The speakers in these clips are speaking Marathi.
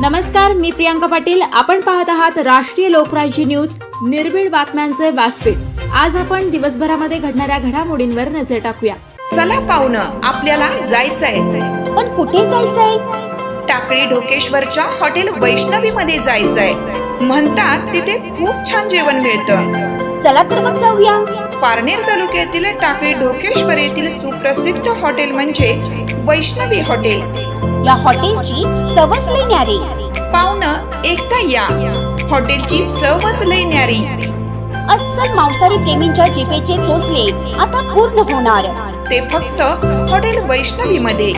नमस्कार, मी प्रियांका पाटील. आपण पाहत आहात राष्ट्रीय लोकराज्य न्यूज, निर्भीड बातम्यांचे व्यासपीठ. आज आपण दिवसभरामध्ये घडणाऱ्या घडामोडींवर नजर टाकूया. चला पाहुणं, आपल्याला जायचंय. पण कुठे जायचंय? टाकळी ढोकेश्वरच्या हॉटेल वैष्णवी मध्ये जायचंय. म्हणतात तिथे खूप छान जेवण मिळतं. चला तर मग जाऊया. पारनेर तालुक्यातील टाकळी ढोकेश्वर येथील सुप्रसिद्ध हॉटेल म्हणजे वैष्णवी हॉटेल. या हॉटेलची चवच लई न्यारी. पाहुणं, एकदा या. हॉटेलची चवच लई न्यारी. अस्सल मांसाहारी प्रेमींच्या जिभेचे चोचले आता पूर्ण होणार. ते फक्त हॉटेल वैष्णवी मध्ये.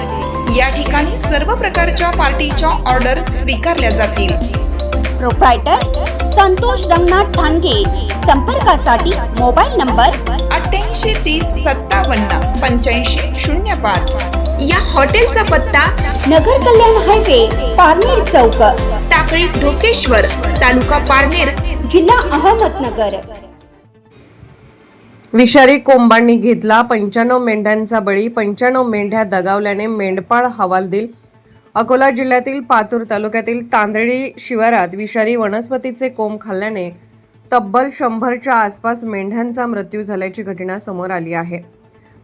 या ठिकाणी सर्व प्रकारच्या पार्टीच्या ऑर्डर स्वीकारल्या जातील. प्रोप्रायटर संतोष रंगनाथ ठाणगे. संपर्कासाठी मोबाईल नंबर 8830578505. या हॉटेलचा पत्ता नगर कल्याण हायवे, पारनेर चौक, टाकळी ढोकेश्वर, तालुका पारनेर, जिल्हा अहमदनगर. विषारी कोंबांनी घेतला 95 मेंढ्यांचा बळी. 95 मेंढ्या दगावल्याने मेंढपाळ हवालदिल. अकोला जिल्ह्यातील पातूर तालुक्यातील तांदळी शिवारात विषारी वनस्पतीचे कोंब खाल्ल्याने तब्बल 100च्या आसपास मेंढ्यांचा मृत्यू झाल्याची घटना समोर आली आहे.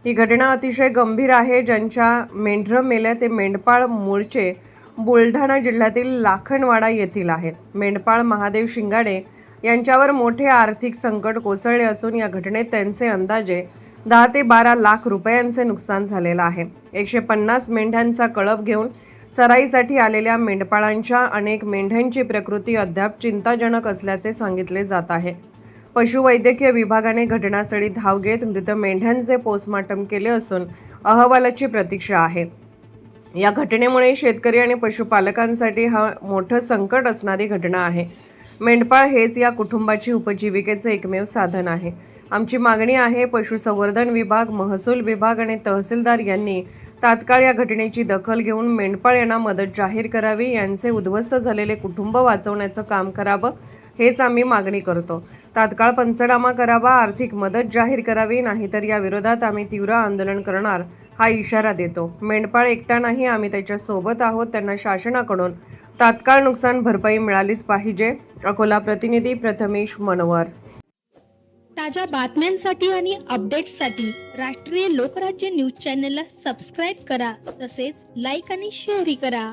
ही घटना अतिशय गंभीर आहे. ज्यांच्या मेंढरं मेल्या ते मेंढपाळ मूळचे बुलढाणा जिल्ह्यातील लाखनवाडा येथील आहेत. मेंढपाळ महादेव शिंगाडे यांच्यावर मोठे आर्थिक संकट कोसळले असून या घटनेत त्यांचे अंदाजे 10 ते 12 लाख रुपयांचे नुकसान झालेलं आहे. 150 मेंढ्यांचा कळप घेऊन चराईसाठी आलेल्या मेंढपाळांच्या अनेक मेंढ्यांची प्रकृती अद्याप चिंताजनक असल्याचे सांगितले जात आहे. पशुवैद्यकीय विभागाने घटनास्थळी धाव घेत मृत मेंढ्यांचे पोस्टमॉर्टम केले असून अहवालाची प्रतीक्षा आहे. या घटनेमुळे शेतकरी आणि पशुपालकांसाठी हा मोठं संकट असणारी घटना आहे. मेंढपाळ हेच या कुटुंबाची उपजीविकेचे एकमेव साधन आहे. आमची मागणी आहे, पशुसंवर्धन विभाग, महसूल विभाग आणि तहसीलदार यांनी तात्काळ या घटनेची दखल घेऊन मेंढपाळ यांना मदत जाहीर करावी. यांचे उद्ध्वस्त झालेले कुटुंब वाचवण्याचं काम करावं, हेच आम्ही मागणी करतो. तात्काळ पंचनामा करावा, आर्थिक मदत जाहीर करावी, नाहीतर या विरोधात आम्ही तीव्र आंदोलन करणार, हा इशारा देतो. मेंढपाळ एकटा नाही, आम्ही त्याच्या सोबत आहोत. त्यांना शासनाकडून तात्काळ नुकसान भरपाई मिळालीच पाहिजे. अकोला प्रतिनिधी प्रथमेश मनोवर. ताज्या बातम्यांसाठी आणि अपडेट्ससाठी राष्ट्रीय लोकराज्य न्यूज चॅनलला सबस्क्राईब करा, तसेच लाईक आणि शेअरही करा.